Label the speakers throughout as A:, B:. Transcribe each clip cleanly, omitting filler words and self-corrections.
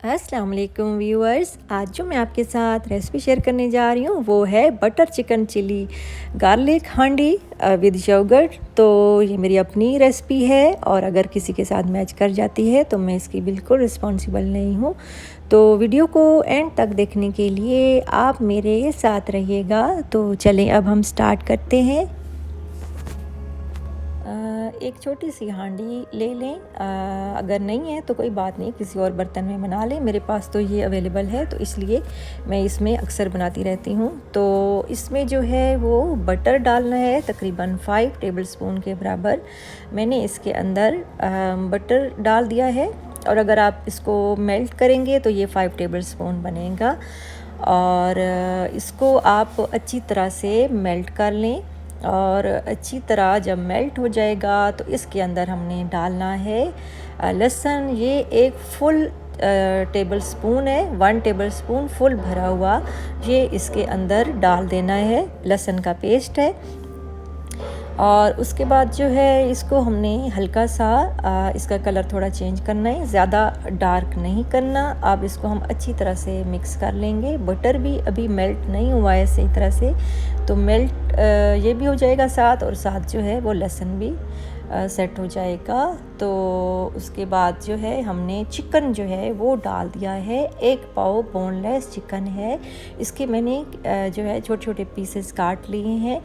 A: अस्सलाम वालेकुम व्यूअर्स। आज जो मैं आपके साथ रेसिपी शेयर करने जा रही हूँ वो है बटर चिकन चिली गार्लिक हांडी विद योगर्ट। तो ये मेरी अपनी रेसिपी है और अगर किसी के साथ मैच कर जाती है तो मैं इसकी बिल्कुल रिस्पॉन्सिबल नहीं हूँ। तो वीडियो को एंड तक देखने के लिए आप मेरे साथ रहिएगा। तो चलें अब हम स्टार्ट करते हैं। एक छोटी सी हांडी ले लें। अगर नहीं है तो कोई बात नहीं, किसी और बर्तन में बना लें। मेरे पास तो ये अवेलेबल है तो इसलिए मैं इसमें अक्सर बनाती रहती हूँ। तो इसमें जो है वो बटर डालना है, तकरीबन 5 टेबलस्पून के बराबर मैंने इसके अंदर बटर डाल दिया है। और अगर आप इसको मेल्ट करेंगे तो ये 5 टेबलस्पून बनेगा। और इसको आप अच्छी तरह से मेल्ट कर लें। और अच्छी तरह जब मेल्ट हो जाएगा तो इसके अंदर हमने डालना है लहसुन। ये एक फुल टेबल स्पून है, 1 टेबल स्पून फुल भरा हुआ ये इसके अंदर डाल देना है। लहसुन का पेस्ट है। और उसके बाद जो है इसको हमने हल्का सा इसका कलर थोड़ा चेंज करना है, ज़्यादा डार्क नहीं करना। अब इसको हम अच्छी तरह से मिक्स कर लेंगे। बटर भी अभी मेल्ट नहीं हुआ है सही तरह से, तो मेल्ट ये भी हो जाएगा साथ, और साथ जो है वो लहसुन भी सेट हो जाएगा। तो उसके बाद जो है हमने चिकन जो है वो डाल दिया है। 1 पाव बोनलेस चिकन है। इसके मैंने जो है छोटे छोटे पीसेस काट लिए हैं।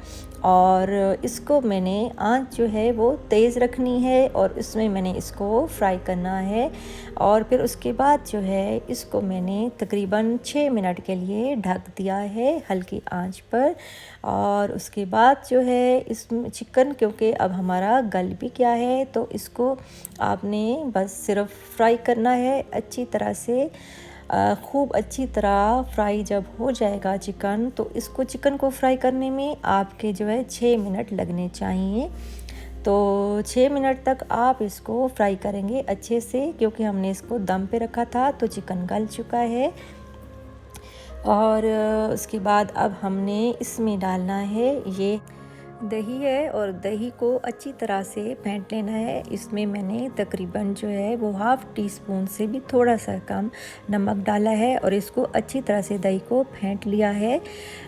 A: और इसको मैंने आंच जो है वो तेज़ रखनी है और इसमें मैंने इसको फ्राई करना है। और फिर उसके बाद जो है इसको मैंने तकरीबन 6 मिनट के लिए ढक दिया है हल्की आंच पर। और उसके बाद जो है इस चिकन, क्योंकि अब हमारा गल भी क्या है, तो इसको आपने बस सिर्फ फ्राई करना है अच्छी तरह से। खूब अच्छी तरह फ्राई जब हो जाएगा चिकन, तो इसको चिकन को फ्राई करने में आपके जो है 6 मिनट लगने चाहिए। तो 6 मिनट तक आप इसको फ्राई करेंगे अच्छे से, क्योंकि हमने इसको दम पे रखा था तो चिकन गल चुका है। और उसके बाद अब हमने इसमें डालना है ये दही है, और दही को अच्छी तरह से फेंट लेना है। इसमें मैंने तकरीबन जो है वो 1/2 टीस्पून से भी थोड़ा सा कम नमक डाला है और इसको अच्छी तरह से दही को फेंट लिया है।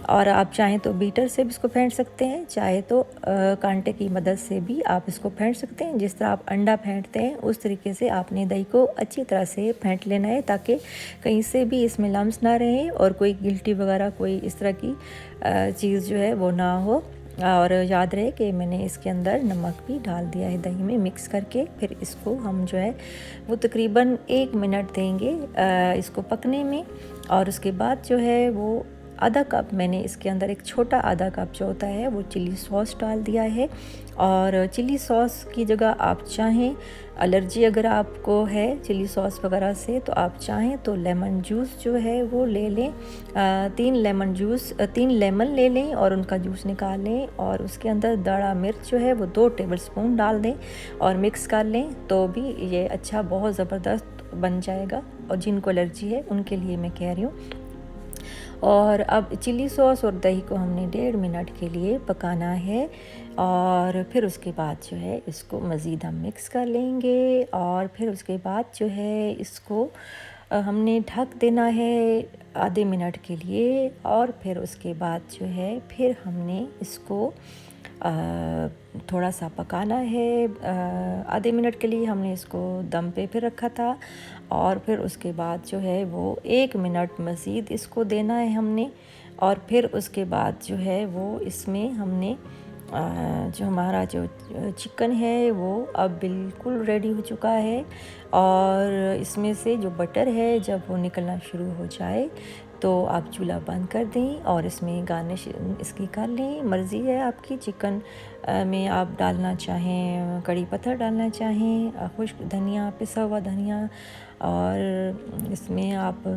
A: और आप चाहें तो बीटर से भी इसको फेंट सकते हैं, चाहे तो कांटे की मदद से भी आप इसको फेंट सकते हैं। जिस तरह आप अंडा फेंटते हैं उस तरीके से आपने दही को अच्छी तरह से फेंट लेना है, ताकि कहीं से भी इसमें लम्स ना रहे और कोई गिल्टी वगैरह कोई इस तरह की चीज़ जो है वो ना हो। और याद रहे कि मैंने इसके अंदर नमक भी डाल दिया है दही में मिक्स करके। फिर इसको हम जो है वो तकरीबन 1 मिनट देंगे इसको पकने में। और उसके बाद जो है वो आधा कप मैंने इसके अंदर, एक छोटा आधा कप जो होता है वो चिली सॉस डाल दिया है। और चिली सॉस की जगह आप चाहें, एलर्जी अगर आपको है चिली सॉस वगैरह से, तो आप चाहें तो लेमन जूस जो है वो ले लें। 3 लेमन ले लें और उनका जूस निकाल लें। और उसके अंदर दड़ा मिर्च जो है वो 2 टेबलस्पून डाल दें और मिक्स कर लें, तो भी ये अच्छा बहुत ज़बरदस्त बन जाएगा। और जिनको एलर्जी है उनके लिए मैं कह रही हूँ। और अब चिली सॉस और दही को हमने 1.5 मिनट के लिए पकाना है। और फिर उसके बाद जो है इसको मज़ीद हम मिक्स कर लेंगे। और फिर उसके बाद जो है इसको हमने ढक देना है आधे मिनट के लिए। और फिर उसके बाद जो है फिर हमने इसको थोड़ा सा पकाना है। आधे मिनट के लिए हमने इसको दम पे फिर रखा था। और फिर उसके बाद जो है वो 1 मिनट मज़ीद इसको देना है हमने। और फिर उसके बाद जो है वो इसमें हमने जो हमारा जो चिकन है वो अब बिल्कुल रेडी हो चुका है। और इसमें से जो बटर है जब वो निकलना शुरू हो जाए तो आप चूल्हा बंद कर दें और इसमें गार्निश इसकी कर लें। मर्ज़ी है आपकी, चिकन में आप डालना चाहें कड़ी पत्ता डालना चाहें, खुश्क धनिया, पिसा हुआ धनिया, और इसमें आप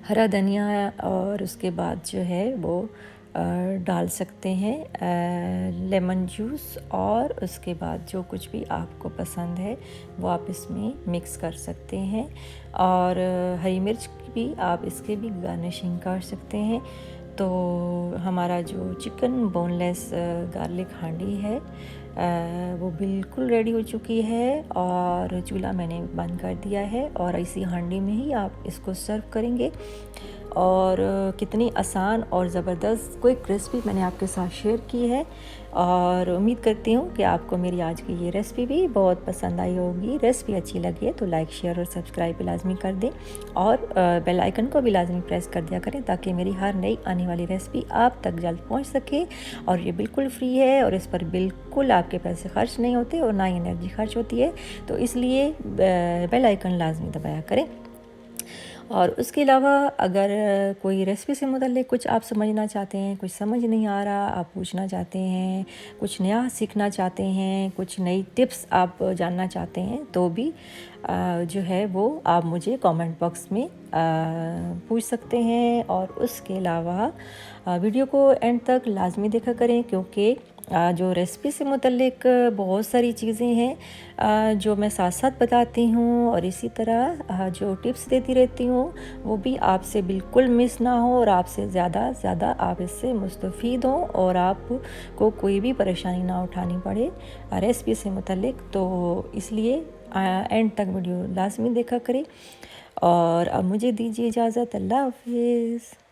A: हरा धनिया, और उसके बाद जो है वो डाल सकते हैं लेमन जूस। और उसके बाद जो कुछ भी आपको पसंद है वो आप इसमें मिक्स कर सकते हैं। और हरी मिर्च भी आप इसके भी गार्निशिंग कर सकते हैं। तो हमारा जो चिकन बोनलेस गार्लिक हांडी है वो बिल्कुल रेडी हो चुकी है और चूल्हा मैंने बंद कर दिया है और इसी हांडी में ही आप इसको सर्व करेंगे। और कितनी आसान और ज़बरदस्त क्विक रेसिपी मैंने आपके साथ शेयर की है और उम्मीद करती हूँ कि आपको मेरी आज की ये रेसिपी भी बहुत पसंद आई होगी। रेसिपी अच्छी लगी है तो लाइक, शेयर और सब्सक्राइब भी लाजमी कर दें और बेल आइकन को भी लाजमी प्रेस कर दिया करें ताकि मेरी हर नई आने वाली रेसिपी आप तक जल्द पहुँच सके। और ये बिल्कुल फ्री है और इस पर बिल्कुल आपके पैसे खर्च नहीं होते और ना ही एनर्जी खर्च होती है, तो इसलिए बेल आइकन लाजमी दबाया करें। और उसके अलावा अगर कोई रेसिपी से मुतल्लिक़ कुछ आप समझना चाहते हैं, कुछ समझ नहीं आ रहा, आप पूछना चाहते हैं, कुछ नया सीखना चाहते हैं, कुछ नई टिप्स आप जानना चाहते हैं, तो भी जो है वो आप मुझे कमेंट बॉक्स में पूछ सकते हैं। और उसके अलावा वीडियो को एंड तक लाजमी देखा करें क्योंकि जो रेसिपी से मुतल्लिक़ बहुत सारी चीज़ें हैं जो मैं साथ साथ बताती हूँ और इसी तरह जो टिप्स देती रहती हूँ वो भी आपसे बिल्कुल मिस ना हो और आपसे ज़्यादा ज़्यादा आप इससे मुस्तफ़ीद हों और आपको कोई भी परेशानी ना उठानी पड़े रेसिपी से मुतल्लिक़। तो इसलिए एंड तक वीडियो लाजमी देखा करें। और अब मुझे दीजिए इजाज़त। अल्लाह हाफ़िज़।